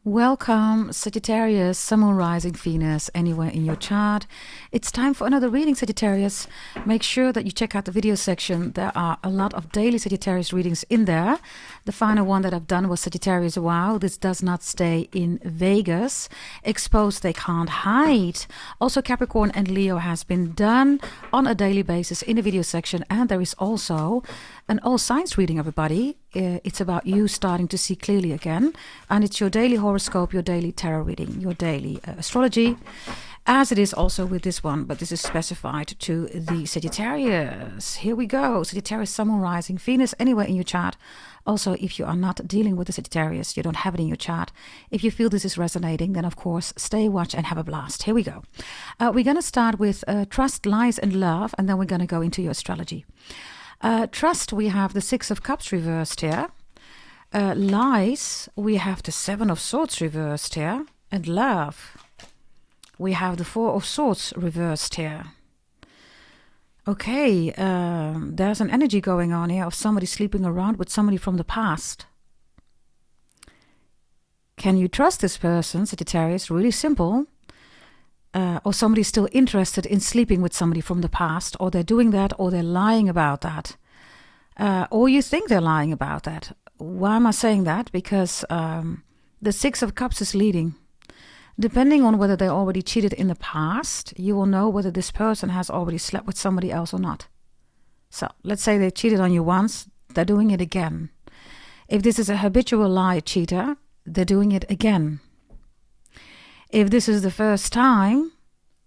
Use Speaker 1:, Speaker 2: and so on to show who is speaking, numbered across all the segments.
Speaker 1: Welcome, Sagittarius, Sun, Moon, Rising, Venus, anywhere in your chart. It's time for another reading, Sagittarius. Make sure that you check out the video section. There are a lot of daily Sagittarius readings in there. The final one that I've done was Sagittarius WOW. This does not stay in Vegas. Exposed, they can't hide. Also, Capricorn and Leo has been done on a daily basis in the video section. And there is also an all signs reading, everybody. It's about you starting to see clearly again. And it's your daily horoscope, your daily tarot reading, your daily astrology, as it is also with this one, but this is specified to the Sagittarius. Here we go. Sagittarius, Sun, Moon, Rising, Venus, anywhere in your chart. Also, if you are not dealing with the Sagittarius, you don't have it in your chart. If you feel this is resonating, then of course, stay, watch, and have a blast. Here we go. We're going to start with trust, lies, and love, and then we're going to go into your astrology. Trust, we have the Six of Cups reversed here. Lies, we have the Seven of Swords reversed here. And love, we have the Four of Swords reversed here. Okay, there's an energy going on here of somebody sleeping around with somebody from the past. Can you trust this person, Sagittarius? Really simple. Or somebody's still interested in sleeping with somebody from the past, or they're doing that, or they're lying about that. Or you think they're lying about that. Why am I saying that? Because the Six of Cups is leading. Depending on whether they already cheated in the past, you will know whether this person has already slept with somebody else or not. So let's say they cheated on you once, they're doing it again. If this is a habitual lie cheater, they're doing it again. If this is the first time,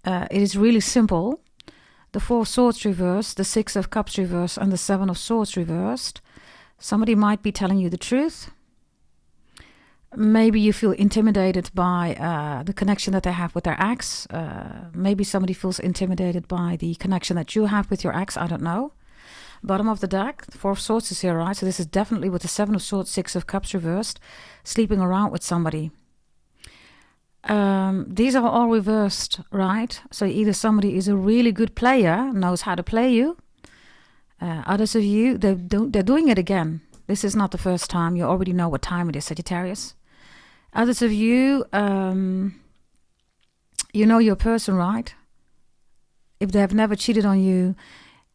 Speaker 1: it is really simple. The Four of Swords reversed, the Six of Cups reversed, and the Seven of Swords reversed. Somebody might be telling you the truth. Maybe you feel intimidated by the connection that they have with their ex. Maybe somebody feels intimidated by the connection that you have with your ex. I don't know. Bottom of the deck, the Four of Swords is here, right? So this is definitely with the Seven of Swords, Six of Cups reversed, sleeping around with somebody. These are all reversed, right? So either somebody is a really good player, knows how to play you. Others of you, they're doing it again. This is not the first time. You already know what time it is, Sagittarius. Others of you, you know your person, right? If they have never cheated on you,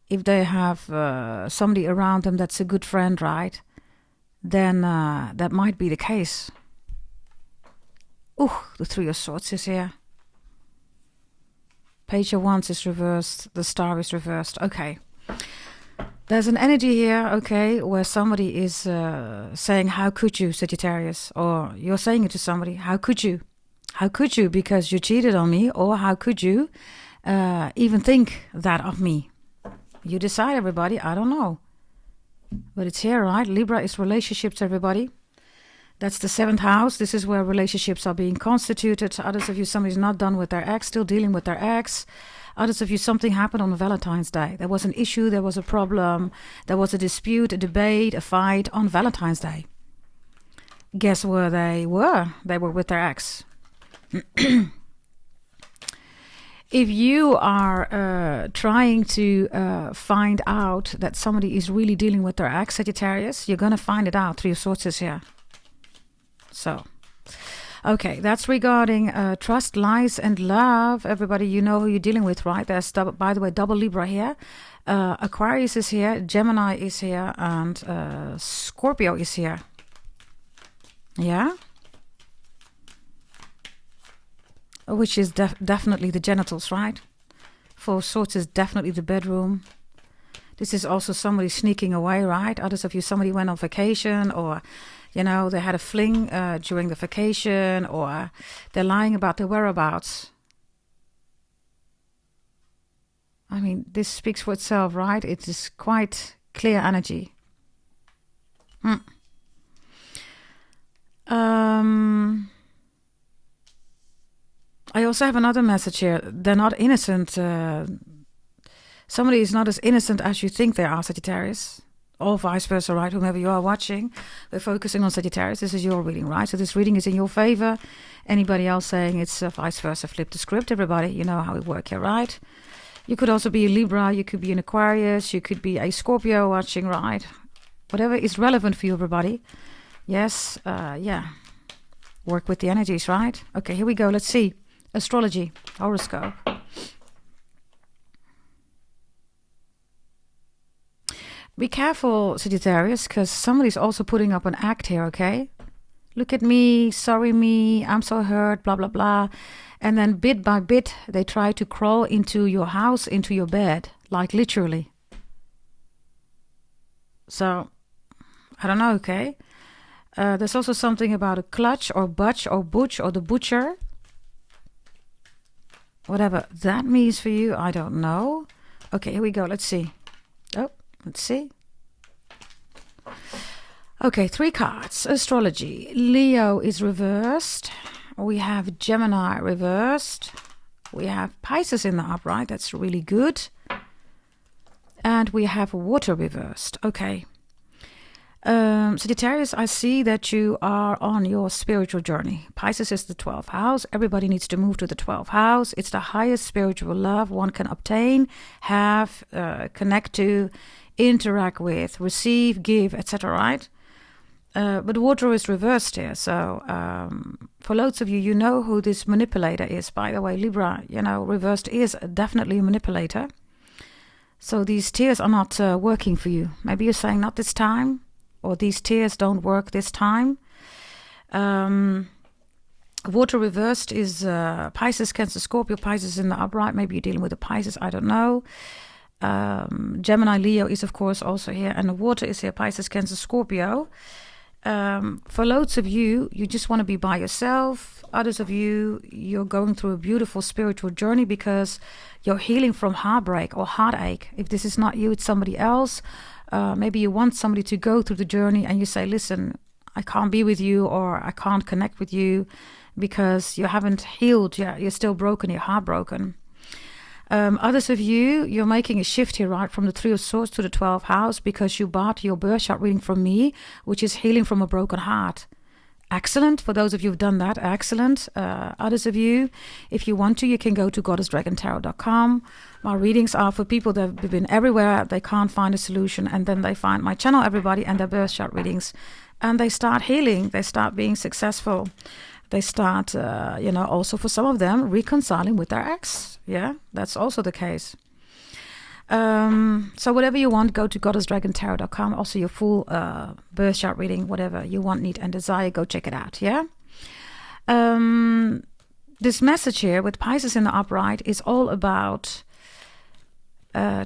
Speaker 1: if they have somebody around them that's a good friend, right? Then that might be the case. Ooh, the Three of Swords is here. Page of Wands is reversed. The Star is reversed. Okay. There's an energy here, okay, where somebody is saying, how could you, Sagittarius? Or you're saying it to somebody, how could you? How could you, because you cheated on me? Or how could you even think that of me? You decide, everybody. I don't know. But it's here, right? Libra is relationships, everybody. That's the 7th house. This is where relationships are being constituted. Others of you, somebody's not done with their ex, still dealing with their ex. Others of you, something happened on Valentine's Day. There was an issue, there was a problem, there was a dispute, a debate, a fight on Valentine's Day. Guess where they were? They were with their ex. If you are trying to find out that somebody is really dealing with their ex, Sagittarius, you're going to find it out. Three of Swords is here. So, okay, that's regarding trust, lies, and love. Everybody, you know who you're dealing with, right? There's, by the way, double Libra here. Aquarius is here, Gemini is here, and Scorpio is here. Yeah? Which is definitely the genitals, right? Four of Swords is definitely the bedroom. This is also somebody sneaking away, right? Others of you, somebody went on vacation, or you know, they had a fling during the vacation, or they're lying about their whereabouts. I mean, this speaks for itself, right? It is quite clear energy. I also have another message here. They're not innocent. Somebody is not as innocent as you think they are, Sagittarius. Or vice versa, right? Whomever you are watching, we're focusing on Sagittarius. This is your reading, right? So this reading is in your favor. Anybody else saying it's vice versa, flip the script, everybody. You know how it works here, right? You could also be a Libra. You could be an Aquarius. You could be a Scorpio watching, right? Whatever is relevant for you, everybody. Yes, yeah. Work with the energies, right? Okay, here we go. Let's see. Astrology, horoscope. Be careful, Sagittarius, because somebody's also putting up an act here, okay? Look at me, sorry me, I'm so hurt, blah, blah, blah. And then bit by bit, they try to crawl into your house, into your bed, like literally. So, I don't know, okay? There's also something about a clutch or butch or butch or the butcher. Whatever that means for you, I don't know. Okay, here we go. Let's see. Oh, let's see. Okay, 3 cards. Astrology. Leo is reversed. We have Gemini reversed. We have Pisces in the upright. That's really good. And we have Water reversed. Okay. Sagittarius, I see that you are on your spiritual journey. Pisces is the 12th house. Everybody needs to move to the 12th house. It's the highest spiritual love one can obtain, have, connect to, interact with, receive, give, etc. Right? But water is reversed here. So for loads of you, you know who this manipulator is. By the way, Libra, reversed is definitely a manipulator. So these tears are not working for you. Maybe you're saying not this time, or these tears don't work this time. Water reversed is Pisces, Cancer, Scorpio. Pisces in the upright. Maybe you're dealing with a Pisces. I don't know. Gemini, Leo is of course also here, and the water is here. Pisces, Cancer, Scorpio. For loads of you, you just want to be by yourself. Others of you, you're going through a beautiful spiritual journey because you're healing from heartbreak or heartache. If this is not you, it's somebody else. Maybe you want somebody to go through the journey and you say, listen, I can't be with you, or I can't connect with you because you haven't healed yet. You're still broken, you're heartbroken. Others of you, you're making a shift here, right, from the 3 of Swords to the 12th house because you bought your birth chart reading from me, which is healing from a broken heart. Excellent. For those of you who've done that, excellent. Others of you, if you want to, you can go to goddessdragontarot.com. My readings are for people that have been everywhere, they can't find a solution, and then they find my channel, everybody, and their birth chart readings. And they start healing, they start being successful. They start, also for some of them, reconciling with their ex. Yeah, that's also the case. So whatever you want, go to goddessdragontarot.com. Also your full birth chart reading, whatever you want, need, and desire, go check it out, yeah? This message here with Pisces in the upright is all about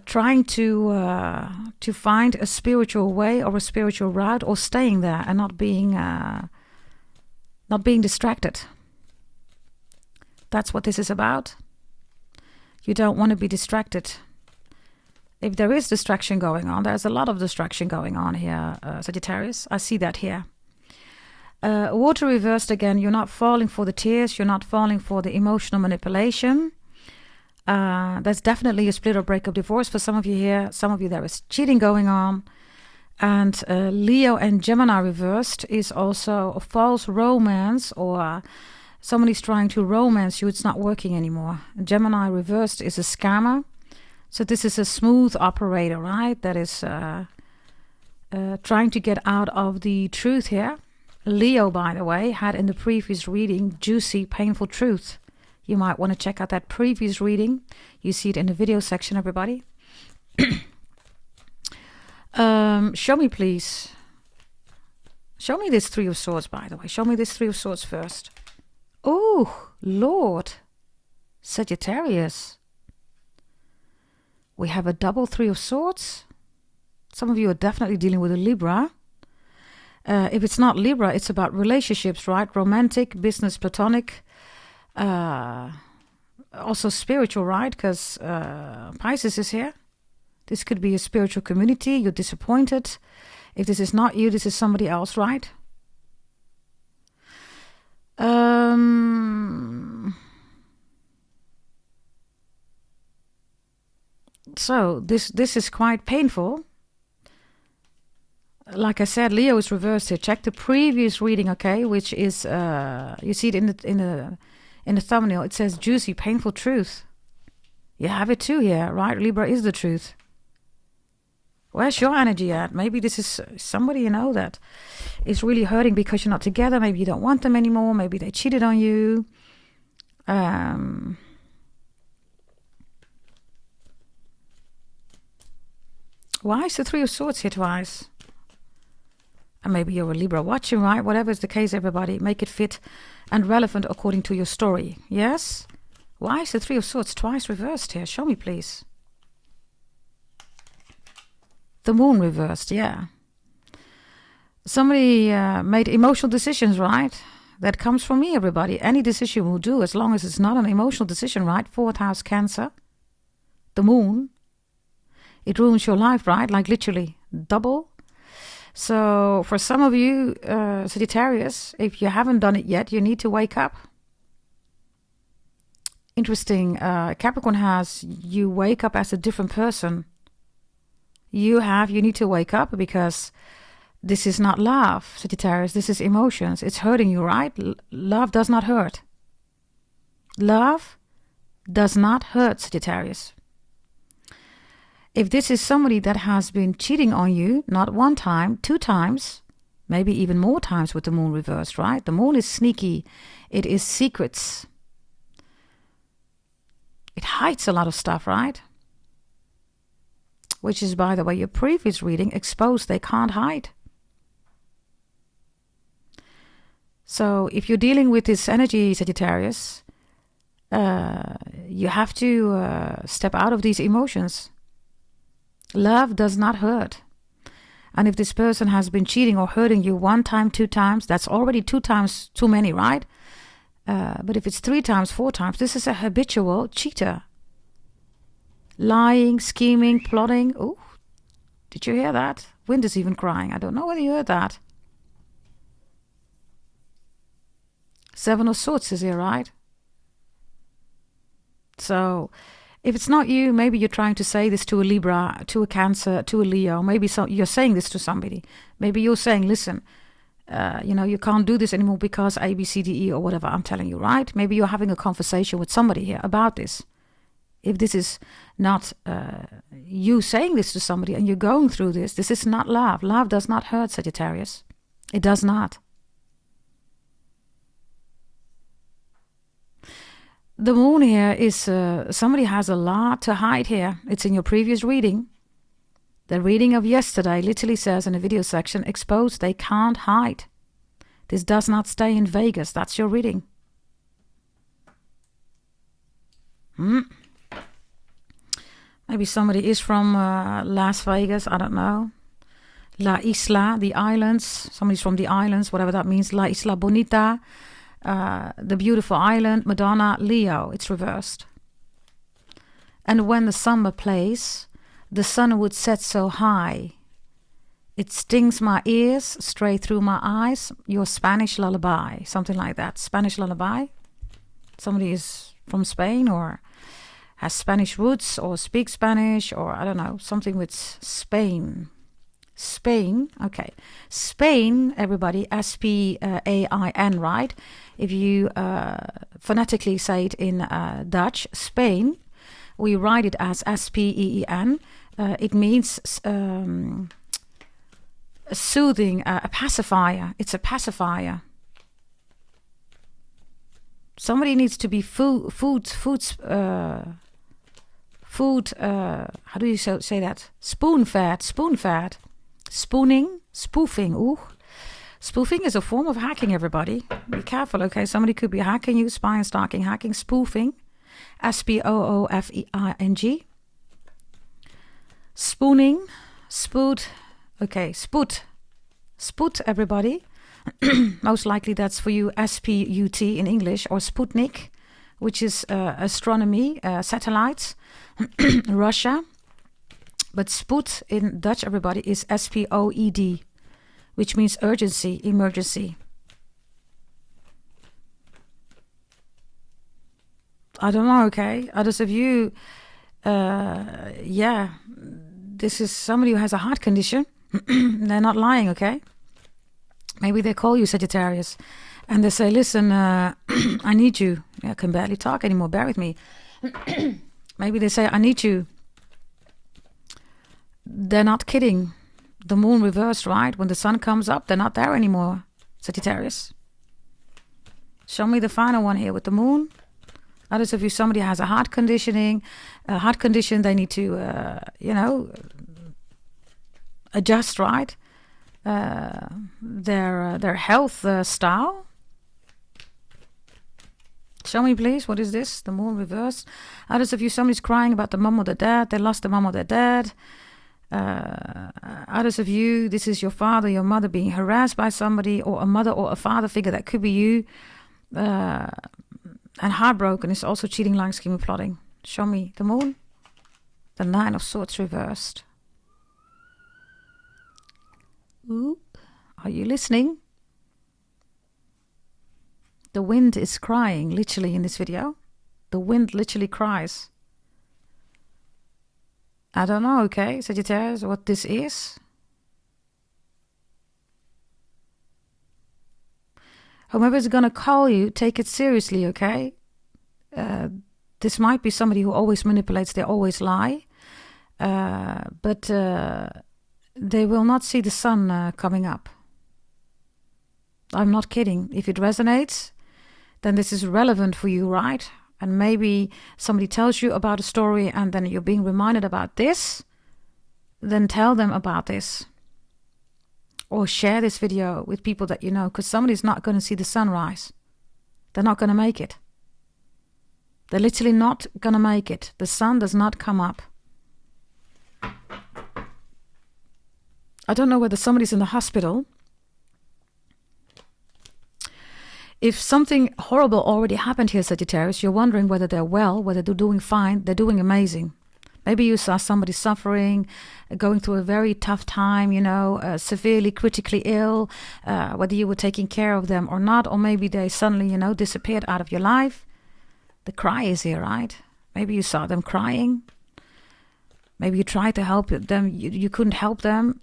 Speaker 1: trying to find a spiritual way or a spiritual route, or staying there and not being distracted. That's what this is about. You don't want to be distracted. If there is distraction going on, there's a lot of distraction going on here, Sagittarius. I see that here. Water reversed again. You're not falling for the tears. You're not falling for the emotional manipulation. There's definitely a split or breakup, divorce for some of you here. Some of you, there is cheating going on. And Leo and Gemini reversed is also a false romance, or somebody's trying to romance you. It's not working anymore. Gemini reversed is a scammer. So this is a smooth operator, right? That is trying to get out of the truth here. Leo, by the way, had in the previous reading juicy, painful truth. You might want to check out that previous reading. You see it in the video section, everybody. Show me, please. Show me this 3 of Swords, by the way. Show me this 3 of Swords first. Oh, Lord. Sagittarius. We have a double 3 of Swords. Some of you are definitely dealing with a Libra. If it's not Libra, it's about relationships, right? Romantic, business, platonic. Also spiritual, right? Because Pisces is here. This could be a spiritual community. You're disappointed. If this is not you, this is somebody else, right? So this is quite painful. Like I said, Leo is reversed here. Check the previous reading, okay? Which is you see it in the thumbnail. It says juicy, painful truth. You have it too here, right? Libra is the truth. Where's your energy at? Maybe this is somebody you know that is really hurting because you're not together. Maybe you don't want them anymore. Maybe they cheated on you. Why is the Three of Swords here twice? And maybe you're a Libra watching, right? Whatever is the case, everybody, make it fit and relevant according to your story. Yes? Why is the Three of Swords twice reversed here? Show me, please. The Moon reversed, yeah. Somebody made emotional decisions, right? That comes from me, everybody. Any decision will do as long as it's not an emotional decision, right? 4th house Cancer. The Moon. It ruins your life, right? Like literally double. So for some of you, Sagittarius, if you haven't done it yet, you need to wake up. Interesting. Capricorn has you wake up as a different person. You need to wake up because this is not love, Sagittarius. This is emotions. It's hurting you, right? Love does not hurt. Love does not hurt, Sagittarius. If this is somebody that has been cheating on you, not 1 time, 2 times, maybe even more times with the Moon reversed, right? The Moon is sneaky. It is secrets. It hides a lot of stuff, right? Which is, by the way, your previous reading exposed. They can't hide. So if you're dealing with this energy, Sagittarius, you have to step out of these emotions. Love does not hurt. And if this person has been cheating or hurting you 1 time, 2 times, that's already 2 times too many, right? But if it's 3 times, 4 times, this is a habitual cheater. Lying, scheming, plotting. Oh, did you hear that? Wind is even crying. I don't know whether you heard that. 7 of Swords is here, right? So if it's not you, maybe you're trying to say this to a Libra, to a Cancer, to a Leo. Maybe you're saying this to somebody. Maybe you're saying, listen, you can't do this anymore because A, B, C, D, E, or whatever I'm telling you, right? Maybe you're having a conversation with somebody here about this. If this is not you saying this to somebody and you're going through this is not love. Love does not hurt, Sagittarius. It does not. The Moon here is somebody has a lot to hide here. It's in your previous reading. The reading of yesterday literally says in the video section, exposed, they can't hide. This does not stay in Vegas. That's your reading. Maybe somebody is from Las Vegas. I don't know. La Isla, the islands. Somebody's from the islands, whatever that means. La Isla Bonita. The beautiful island, Madonna, Leo. It's reversed. And when the summer plays, the sun would set so high. It stings my ears, straight through my eyes. Your Spanish lullaby. Something like that. Spanish lullaby. Somebody is from Spain or has Spanish roots or speaks Spanish or I don't know. Something with Spain. Spain. Okay. Spain, everybody. S-P-A-I-N, right? If you phonetically say it in Dutch, Spain, we write it as S-P-E-E-N. It means a soothing, a pacifier. It's a pacifier. Somebody needs to be how do you say that? Spoon-fed. Spooning, spoofing. Ooh. Spoofing is a form of hacking, everybody. Be careful, okay? Somebody could be hacking you, spying, stalking, hacking, spoofing. S-P-O-O-F-E-I-N-G. Spooning, spoot. Okay, spoot. Spoot, everybody. Most likely that's for you S-P-U-T in English, or Sputnik, which is astronomy, satellites, Russia. But spoot in Dutch, everybody, is S-P-O-E-D, which means urgency, emergency. I don't know, okay? Others of you, this is somebody who has a heart condition. They're not lying, okay? Maybe they call you Sagittarius and they say, listen, I need you. I can barely talk anymore. Bear with me. Maybe they say, I need you. they're not kidding. The moon reversed, right? When the sun comes up, they're not there anymore, Sagittarius. Show me the final one here with the moon. Others of you, somebody has a heart condition, they need to, adjust, right? Their health style. Show me, please. What is this? The moon reversed. Others of you, somebody's crying about the mom or the dad. They lost the mom or their dad. Others of you, this is your father, your mother being harassed by somebody, or a mother or a father figure. That could be you. And heartbroken is also cheating, lying, scheming, plotting. Show me the moon. The 9 of Swords reversed. Ooh, are you listening? The wind is crying, literally, in this video. The wind literally cries. I don't know, okay, Sagittarius, what this is. Whoever's going to call you, take it seriously, okay? This might be somebody who always manipulates, they always lie. But they will not see the sun coming up. I'm not kidding. If it resonates, then this is relevant for you, right? And maybe somebody tells you about a story and then you're being reminded about this. Then tell them about this. Or share this video with people that you know, because somebody's not going to see the sunrise. They're not going to make it. They're literally not going to make it. The sun does not come up. I don't know whether somebody's in the hospital. If something horrible already happened here, Sagittarius, you're wondering whether they're well, whether they're doing fine. They're doing amazing. Maybe you saw somebody suffering, going through a very tough time, severely, critically ill, whether you were taking care of them or not, or maybe they suddenly, disappeared out of your life. The cry is here, right? Maybe you saw them crying. Maybe you tried to help them. You couldn't help them.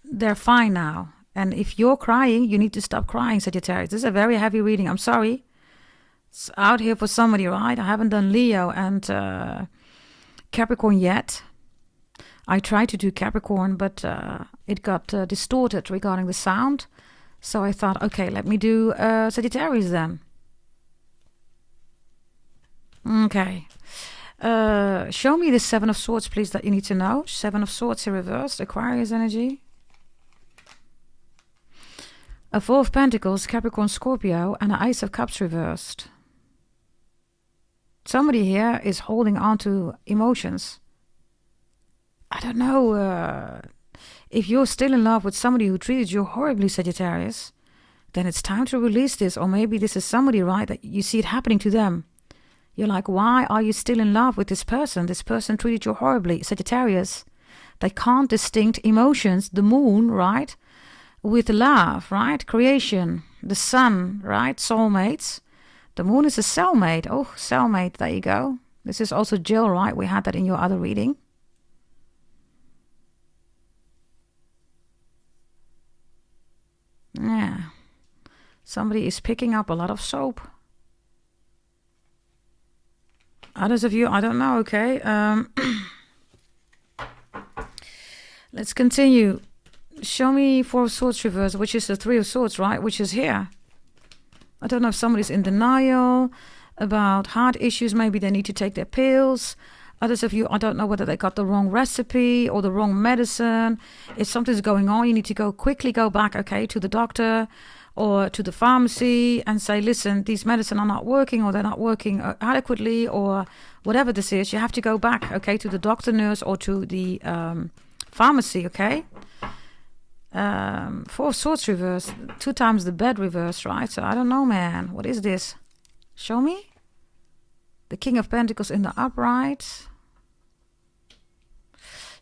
Speaker 1: They're fine now. And if you're crying, you need to stop crying, Sagittarius. This is a very heavy reading. I'm sorry. It's out here for somebody, right? I haven't done Leo and Capricorn yet. I tried to do Capricorn, but it got distorted regarding the sound. So I thought, okay, let me do Sagittarius then. Okay. Show me the 7 of Swords, please, that you need to know. 7 of Swords in reversed. Aquarius energy. A 4 of Pentacles, Capricorn, Scorpio, and an Ace of Cups reversed. Somebody here is holding on to emotions. I don't know. If you're still in love with somebody who treated you horribly, Sagittarius, then it's time to release this. Or maybe this is somebody, right, that you see it happening to them. You're like, why are you still in love with this person? This person treated you horribly, Sagittarius. They can't distinct emotions, the moon, right, with love, right, creation, the sun, right, soulmates. The moon is a cellmate. Oh, cellmate, there you go. This is also Jill, right? We had that in your other reading. Yeah. Somebody is picking up a lot of soap. Others of you, I don't know, okay. Let's continue. Show me 4 of Swords reverse, which is the 3 of Swords, right? Which is here. I don't know if somebody's in denial about heart issues. Maybe they need to take their pills. Others of you, I don't know whether they got the wrong recipe or the wrong medicine. If something's going on, you need to quickly go back, okay, to the doctor or to the pharmacy and say, listen, these medicine are not working, or they're not working adequately, or whatever this is. You have to go back, okay, to the doctor, nurse, or to the pharmacy, okay? 4 of Swords reverse, 2 times the bed reverse, right? So I don't know, man. What is this? Show me. The King of Pentacles in the upright.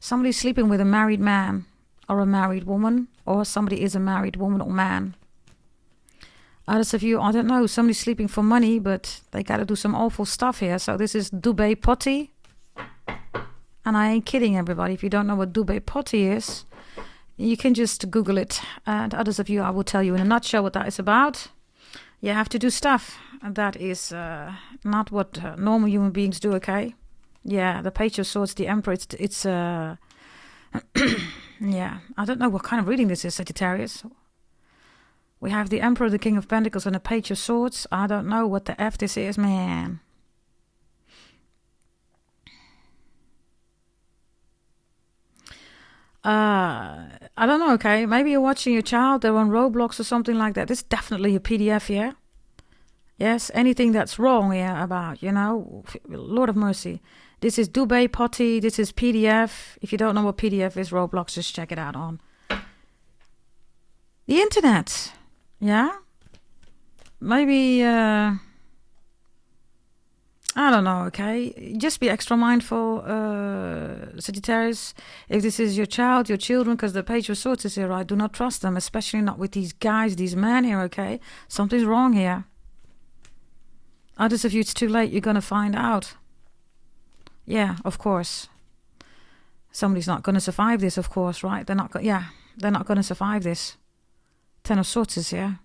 Speaker 1: Somebody sleeping with a married man or a married woman, or somebody is a married woman or man. Others of you, I don't know, somebody's sleeping for money, but they got to do some awful stuff here. So this is Dubai Potty. And I ain't kidding, everybody. If you don't know what Dubai Potty is, you can just Google it. And others of you, I will tell you in a nutshell what that is about. You have to do stuff. And that is not what normal human beings do, okay? Yeah, the Page of Swords, the Emperor, it's Yeah, I don't know what kind of reading this is, Sagittarius. We have the Emperor, the King of Pentacles, and the Page of Swords. I don't know what the F this is, man. I don't know, okay? Maybe you're watching your child, they're on Roblox or something like that. This is definitely a PDF here. Yes, anything that's wrong here about, you know, Lord of mercy. This is Dubai Potty, this is PDF. If you don't know what PDF is, Roblox, just check it out on the internet. Yeah? Maybe, I don't know, okay? Just be extra mindful, Sagittarius. If this is your child, your children, because the Page of Swords is here, right? Do not trust them, especially not with these guys, these men here, okay? Something's wrong here. Others of you, it's too late. You're going to find out. Yeah, of course. Somebody's not going to survive this, of course, right? They're not going to survive this. Ten of Swords is here.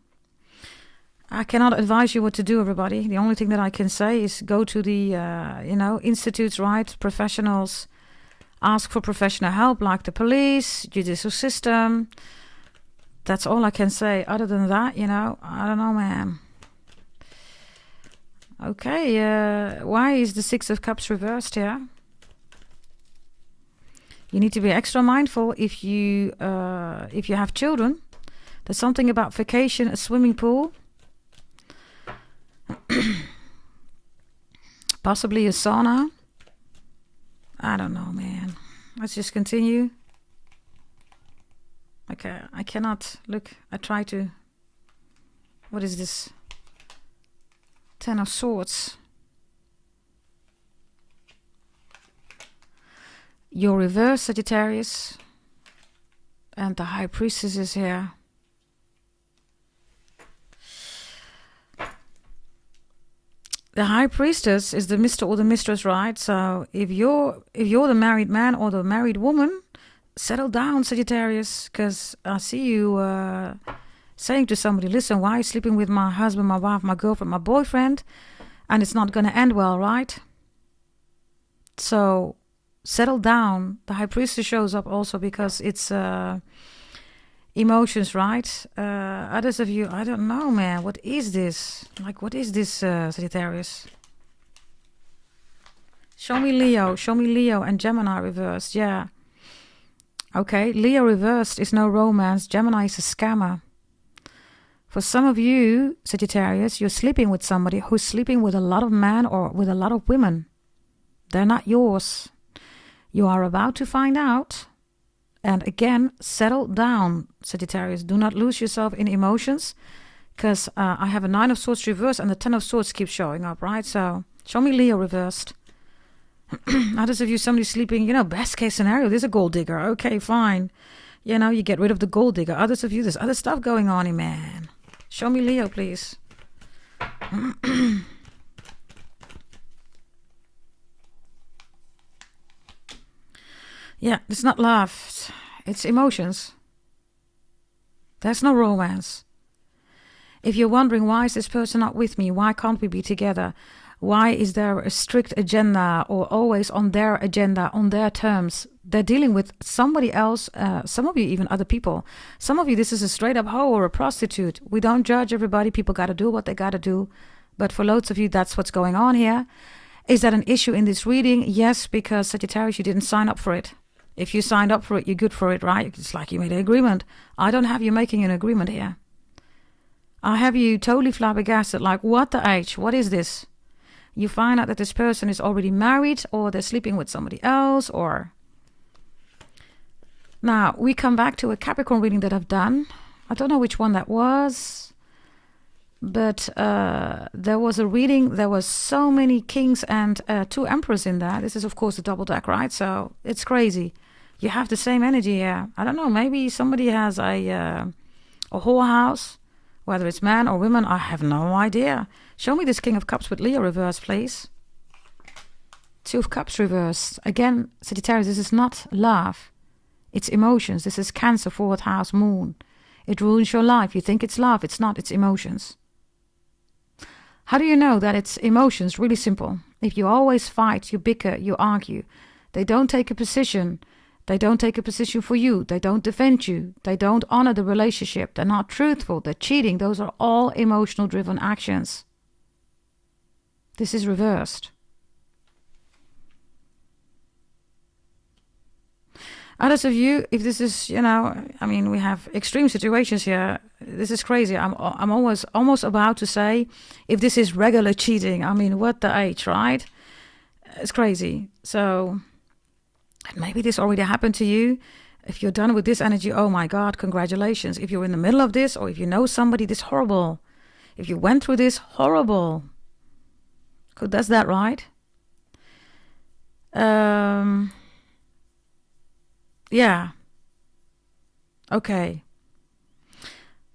Speaker 1: I cannot advise you what to do, everybody. The only thing that I can say is go to the, institutes, right? Professionals. Ask for professional help, like the police, judicial system. That's all I can say. Other than that, I don't know, man. Okay, why is the Six of Cups reversed here? You need to be extra mindful if you have children. There's something about vacation, a swimming pool. Possibly a sauna. I don't know, man. Let's just continue. Okay, I cannot look. I try to. What is this? Ten of Swords. Your reverse, Sagittarius. And the High Priestess is here. The High Priestess is the Mr. or the Mistress, right? So if you're the married man or the married woman, settle down, Sagittarius, because I see you saying to somebody, listen, why are you sleeping with my husband, my wife, my girlfriend, my boyfriend, and it's not going to end well, right? So settle down. The High Priestess shows up also because it's emotions, right? Others of you, I don't know, man. What is this? Like, what is this, Sagittarius? Show me Leo and Gemini reversed. Yeah. Okay, Leo reversed is no romance. Gemini is a scammer. For some of you, Sagittarius, you're sleeping with somebody who's sleeping with a lot of men or with a lot of women. They're not yours. You are about to find out. And again, settle down, Sagittarius. Do not lose yourself in emotions, because I have a Nine of Swords reversed and the Ten of Swords keeps showing up, right? So show me Leo reversed. Others of you, somebody sleeping, best case scenario, there's a gold digger. Okay, fine. You get rid of the gold digger. Others of you, there's other stuff going on here, man. Show me Leo, please. Yeah, it's not love. It's emotions. There's no romance. If you're wondering, why is this person not with me? Why can't we be together? Why is there a strict agenda or always on their agenda, on their terms? They're dealing with somebody else, some of you even other people. Some of you, this is a straight up hoe or a prostitute. We don't judge everybody. People got to do what they got to do. But for loads of you, that's what's going on here. Is that an issue in this reading? Yes, because Sagittarius, you didn't sign up for it. If you signed up for it, you're good for it, right? It's like you made an agreement. I don't have you making an agreement here. I have you totally flabbergasted, like, what the H? What is this? You find out that this person is already married or they're sleeping with somebody else or... Now, we come back to a Capricorn reading that I've done. I don't know which one that was. But there was a reading. There was so many kings and 2 emperors in there. This is, of course, a double deck, right? So it's crazy. You have the same energy here. I don't know. Maybe somebody has a whorehouse, whether it's man or women. I have no idea. Show me this King of Cups with Leo reversed, please. 2 of Cups reversed. Again, Sagittarius, this is not love. It's emotions. This is Cancer, 4th house, moon. It ruins your life. You think it's love. It's not. It's emotions. How do you know that it's emotions? Really simple. If you always fight, you bicker, you argue, they don't take a position, They don't take a position for you. They don't defend you. They don't honor the relationship. They're not truthful. They're cheating. Those are all emotional driven actions. This is reversed. Others of you, if this is, we have extreme situations here. This is crazy. I'm almost about to say, if this is regular cheating, what the H, right? It's crazy. So maybe this already happened to you. If you're done with this energy, oh my God, congratulations. If you're in the middle of this, or if you know somebody, this horrible. If you went through this, horrible. That's that, right? Yeah. Okay.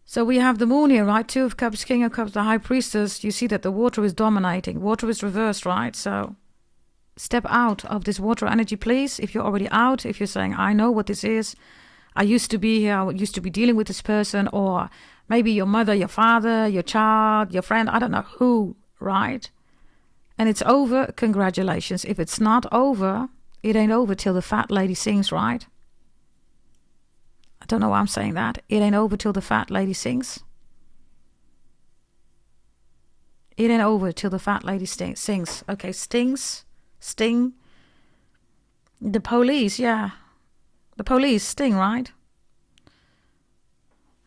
Speaker 1: So we have the moon here, right? 2 of Cups, King of Cups, the High Priestess. You see that the water is dominating. Water is reversed, right? So step out of this water energy, please. If you're already out, if you're saying, I know what this is. I used to be here. I used to be dealing with this person. Or maybe your mother, your father, your child, your friend. I don't know who, right? And it's over. Congratulations. If it's not over, it ain't over till the fat lady sings, right? I don't know why I'm saying that. It ain't over till the fat lady sings. It ain't over till the fat lady sings. Okay, stings, sting. The police, yeah. The police sting, right?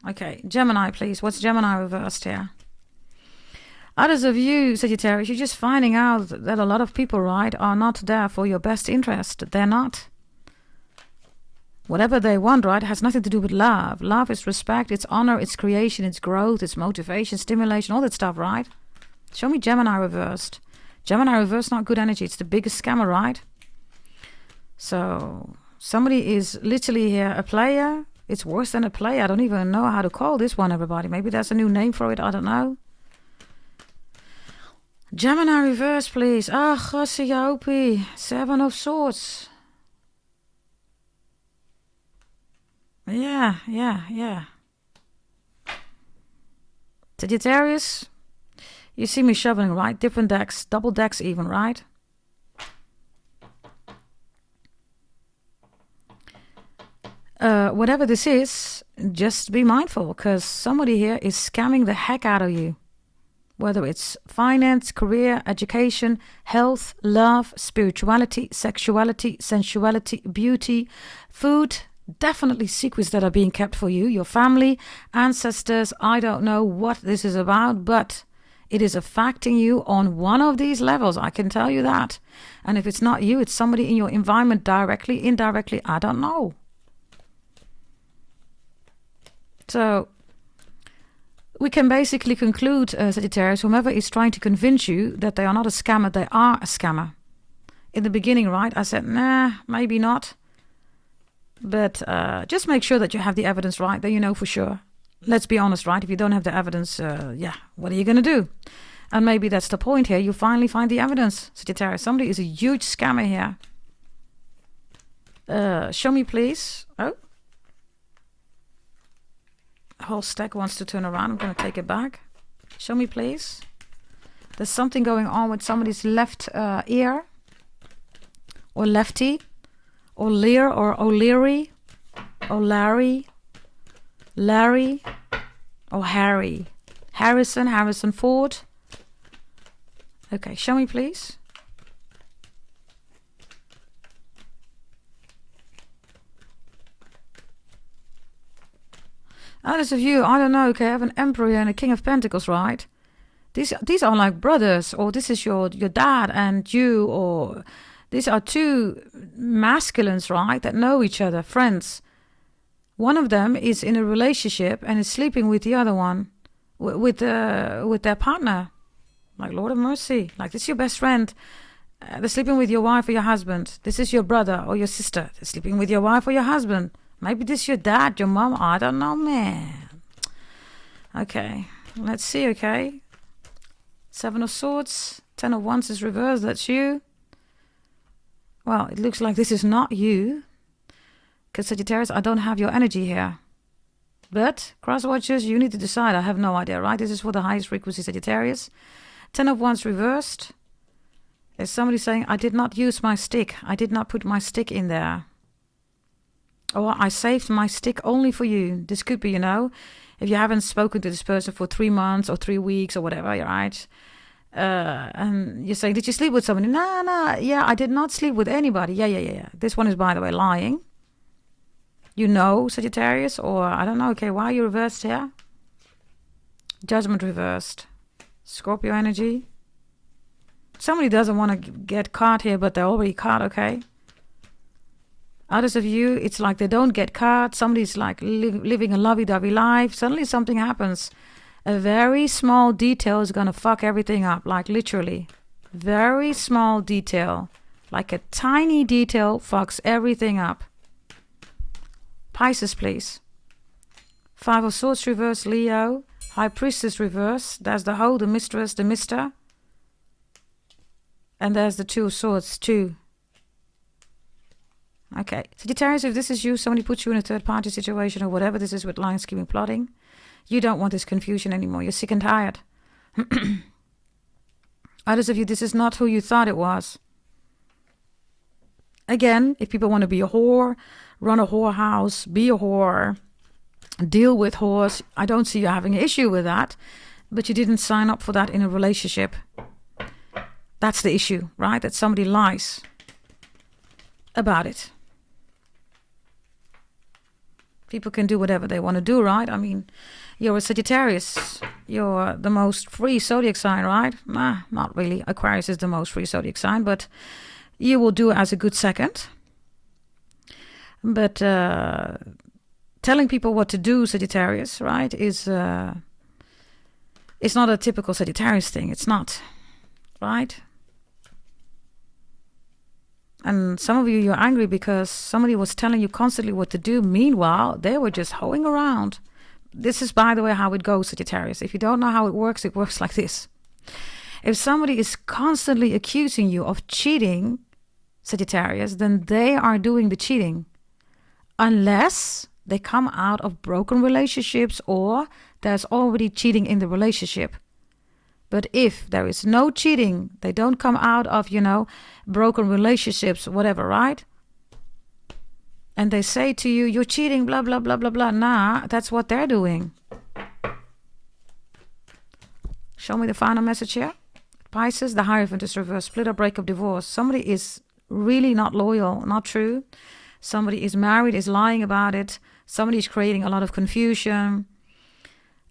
Speaker 1: Okay, Gemini, please. What's Gemini reversed here? Others of you, Sagittarius, you're just finding out that a lot of people, right, are not there for your best interest. They're not. Whatever they want, right, has nothing to do with love. Love is respect, it's honor, it's creation, it's growth, it's motivation, stimulation, all that stuff, right? Show me Gemini reversed. Gemini reversed, not good energy. It's the biggest scammer, right? So somebody is literally here a player. It's worse than a player. I don't even know how to call this one, everybody. Maybe there's a new name for it. I don't know. Gemini reverse, please. Ah, Gossiejoopie. 7 of Swords. Yeah. Sagittarius, you see me shoveling, right? Different decks, double decks even, right? Whatever this is, just be mindful, because somebody here is scamming the heck out of you. Whether it's finance, career, education, health, love, spirituality, sexuality, sensuality, beauty, food, definitely secrets that are being kept for you, your family, ancestors. I don't know what this is about, but it is affecting you on one of these levels. I can tell you that. And if it's not you, it's somebody in your environment directly, indirectly. I don't know. So we can basically conclude, Sagittarius, whomever is trying to convince you that they are not a scammer, they are a scammer. In the beginning, right, I said, nah, maybe not. But just make sure that you have the evidence, right, that you know for sure. Let's be honest, right? If you don't have the evidence, what are you going to do? And maybe that's the point here. You finally find the evidence, Sagittarius. Somebody is a huge scammer here. Show me, please. Oh. The whole stack wants to turn around. I'm going to take it back. Show me, please. There's something going on with somebody's left ear. Or lefty. Or Lear. Or O'Leary. Or Larry. Larry. Or Harry. Harrison Ford. Okay, show me, please. Others of you, I don't know, okay, I have an Emperor and a King of Pentacles, right? These are like brothers, or this is your dad and you, or these are two masculines, right, that know each other, friends. One of them is in a relationship and is sleeping with the other one, with their partner. Like, Lord of mercy, like this is your best friend. They're sleeping with your wife or your husband. This is your brother or your sister. They're sleeping with your wife or your husband. Maybe this is your dad, your mom. I don't know, man. Okay, let's see, okay. 7 of Swords. 10 of Wands is reversed. That's you. Well, it looks like this is not you. Because Sagittarius, I don't have your energy here. But, cross-watchers, you need to decide. I have no idea, right? This is for the highest frequency Sagittarius. 10 of Wands reversed. There's somebody saying, I did not use my stick. I did not put my stick in there. Or I saved my stick only for you. This could be, if you haven't spoken to this person for 3 months or 3 weeks or whatever, right? And you say, did you sleep with somebody? No, yeah, I did not sleep with anybody. Yeah. This one is, by the way, lying. Sagittarius, or I don't know. Okay, why are you reversed here? Judgment reversed. Scorpio energy. Somebody doesn't want to get caught here, but they're already caught, okay? Others of you, it's like they don't get caught. Somebody's like living a lovey-dovey life. Suddenly something happens. A very small detail is going to fuck everything up, like literally. Very small detail. Like a tiny detail fucks everything up. Pisces, please. 5 of Swords reverse, Leo. High Priestess reverse. There's the hoe, the mistress, the mister. And there's the 2 of Swords, 2. Okay, Sagittarius, if this is you, somebody puts you in a third-party situation or whatever this is with lying, scheming, plotting, you don't want this confusion anymore. You're sick and tired. Others of you, this is not who you thought it was. Again, if people want to be a whore, run a whorehouse, be a whore, deal with whores, I don't see you having an issue with that, but you didn't sign up for that in a relationship. That's the issue, right? That somebody lies about it. People can do whatever they want to do, right? I mean, you're a Sagittarius. You're the most free zodiac sign, right? Nah, not really. Aquarius is the most free zodiac sign, but you will do it as a good second. But telling people what to do, Sagittarius, right, is it's not a typical Sagittarius thing. It's not, right? And some of you, you're angry because somebody was telling you constantly what to do. Meanwhile, they were just hoeing around. This is, by the way, how it goes, Sagittarius. If you don't know how it works like this. If somebody is constantly accusing you of cheating, Sagittarius, then they are doing the cheating. Unless they come out of broken relationships or there's already cheating in the relationship. But if there is no cheating, they don't come out of, broken relationships, whatever, right? And they say to you, you're cheating, blah, blah, blah, blah, blah. Nah, that's what they're doing. Show me the final message here. Pisces, the Hierophant is reversed. Split up, breakup, divorce. Somebody is really not loyal, not true. Somebody is married, is lying about it. Somebody is creating a lot of confusion.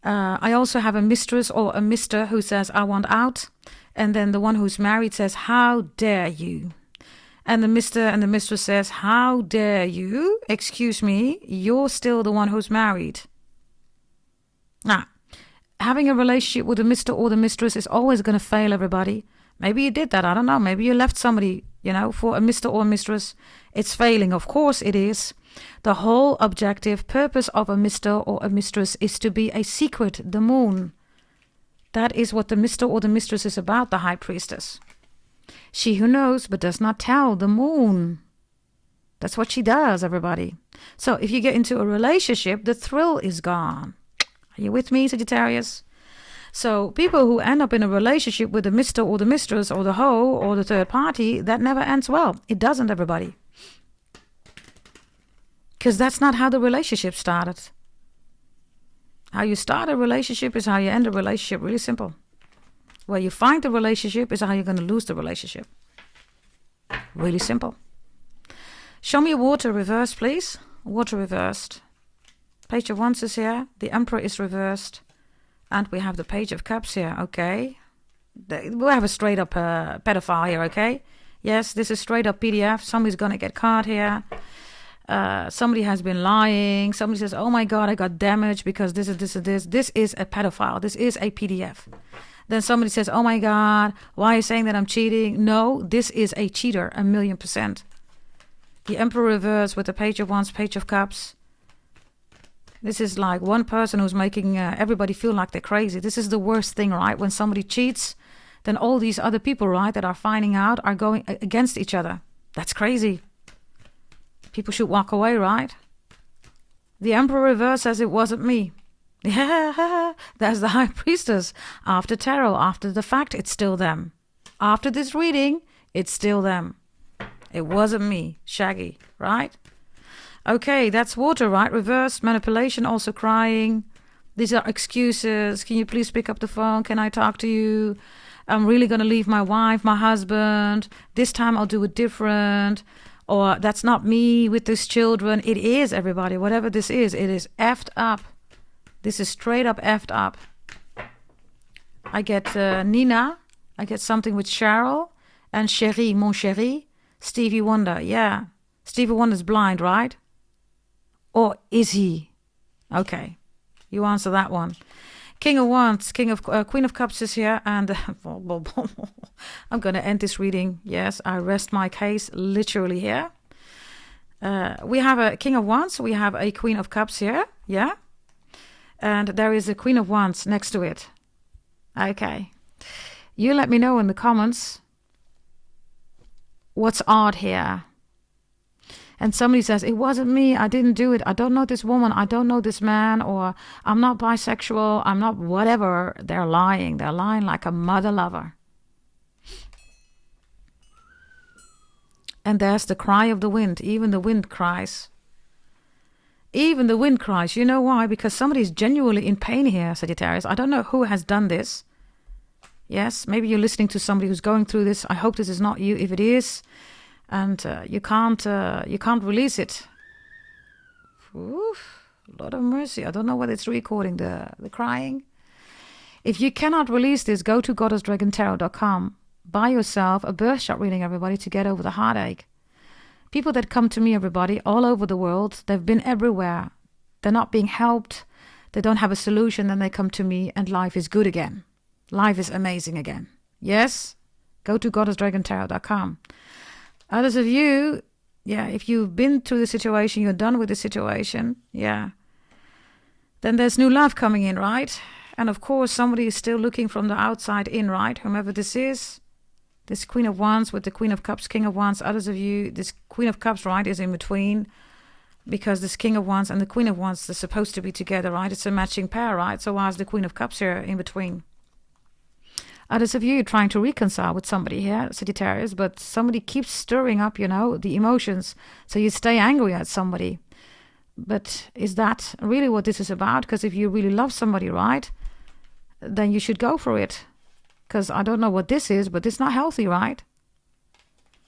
Speaker 1: I also have a mistress or a mister who says, I want out. And then the one who's married says, how dare you? And the mister and the mistress says, how dare you? Excuse me, you're still the one who's married. Now, having a relationship with the mister or the mistress is always going to fail, everybody. Maybe you did that, I don't know. Maybe you left somebody, for a mister or a mistress. It's failing, of course it is. The whole objective purpose of a mister or a mistress is to be a secret, the moon. That is what the mister or the mistress is about, the high priestess. She who knows but does not tell, the moon. That's what she does, everybody. So if you get into a relationship, the thrill is gone. Are you with me, Sagittarius? So people who end up in a relationship with the mister or the mistress or the hoe or the third party, that never ends well. It doesn't, everybody. Because that's not how the relationship started. How you start a relationship is how you end a relationship. Really simple. Where you find the relationship is how you're going to lose the relationship. Really simple. Show me a water reversed, please. Water reversed. Page of Wands is here. The Emperor is reversed. And we have the Page of Cups here. Okay. We have a straight up pedophile here, okay? Yes, this is straight up PDF. Somebody's going to get caught here. Somebody has been lying. Somebody says, oh my God, I got damaged because this is this and this. This is a pedophile. This is a PDF. Then somebody says, oh my God, why are you saying that I'm cheating? No, this is a cheater, 1,000,000%. The Emperor reverse with the Page of Wands, Page of Cups. This is like one person who's making everybody feel like they're crazy. This is the worst thing, right? When somebody cheats, then all these other people, right, that are finding out are going against each other. That's crazy. People should walk away, right? The Emperor reverse says it wasn't me. Yeah, that's the High Priestess. After tarot, after the fact, it's still them. After this reading, it's still them. It wasn't me, Shaggy, right? Okay, that's water, right? Reverse manipulation, also crying. These are excuses. Can you please pick up the phone? Can I talk to you? I'm really going to leave my wife, my husband. This time I'll do it different. Or that's not me with these children. It is, everybody. Whatever this is, it is effed up. This is straight up effed up. I get Nina. I get something with Cheryl. And Chérie, mon chéri. Stevie Wonder. Yeah. Stevie Wonder's blind, right? Or is he? Okay. You answer that one. King of Wands, Queen of Cups is here, and I'm going to end this reading. Yes, I rest my case literally here. We have a King of Wands, we have a Queen of Cups here, yeah, and there is a Queen of Wands next to it. Okay, you let me know in the comments what's odd here. And somebody says, it wasn't me, I didn't do it, I don't know this woman, I don't know this man, or I'm not bisexual, I'm not whatever. They're lying like a mother lover. And there's the cry of the wind. Even the wind cries. Even the wind cries. You know why? Because somebody's genuinely in pain here, Sagittarius. I don't know who has done this. Yes, maybe you're listening to somebody who's going through this. I hope this is not you. If it is, and you can't release it. Oof, Lord of mercy. I don't know whether it's recording the crying. If you cannot release this, go to goddessdragontarot.com. Buy yourself a birth chart reading, everybody, to get over the heartache. People that come to me, everybody, all over the world, they've been everywhere. They're not being helped. They don't have a solution. Then they come to me and life is good again. Life is amazing again. Yes? Go to goddessdragontarot.com. Others of you, yeah, if you've been through the situation, you're done with the situation, yeah, then there's new love coming in, right? And of course, somebody is still looking from the outside in, right? Whomever this is, this Queen of Wands with the Queen of Cups, King of Wands. Others of you, this Queen of Cups, right, is in between, because this King of Wands and the Queen of Wands are supposed to be together, right? It's a matching pair, right? So why is the Queen of Cups here in between? Others of you trying to reconcile with somebody here, Sagittarius, but somebody keeps stirring up, the emotions. So you stay angry at somebody. But is that really what this is about? Because if you really love somebody, right, then you should go for it. Because I don't know what this is, but it's not healthy, right?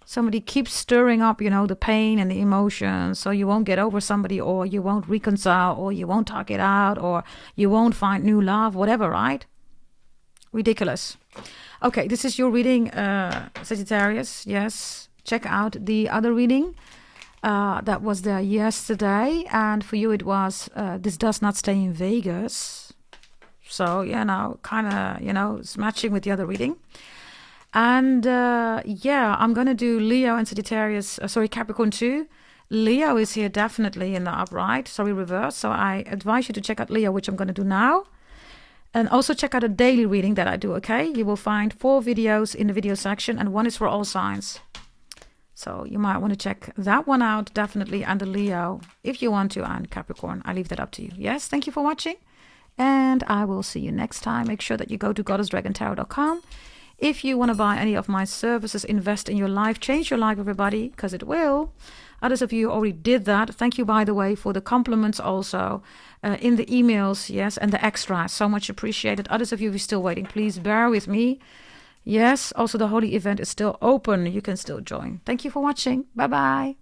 Speaker 1: Somebody keeps stirring up, the pain and the emotions. So you won't get over somebody, or you won't reconcile, or you won't talk it out, or you won't find new love, whatever, right? Ridiculous. Okay, this is your reading, Sagittarius. Yes, check out the other reading that was there yesterday, and for you it was this does not stay in Vegas. So kind of it's matching with the other reading. And I'm gonna do Leo and Sagittarius. Capricorn too. Leo is here definitely in the upright. Sorry, reverse. So I advise you to check out Leo, which I'm gonna do now. And also check out a daily reading that I do, okay? You will find 4 videos in the video section, and one is for all signs. So you might want to check that one out, definitely, and the Leo, if you want to, and Capricorn. I leave that up to you. Yes, thank you for watching, and I will see you next time. Make sure that you go to goddessdragontarot.com. If you want to buy any of my services, invest in your life, change your life, everybody, because it will. Others of you already did that. Thank you, by the way, for the compliments also in the emails, yes, and the extras. So much appreciated. Others of you are still waiting. Please bear with me. Yes, also the holy event is still open. You can still join. Thank you for watching. Bye-bye.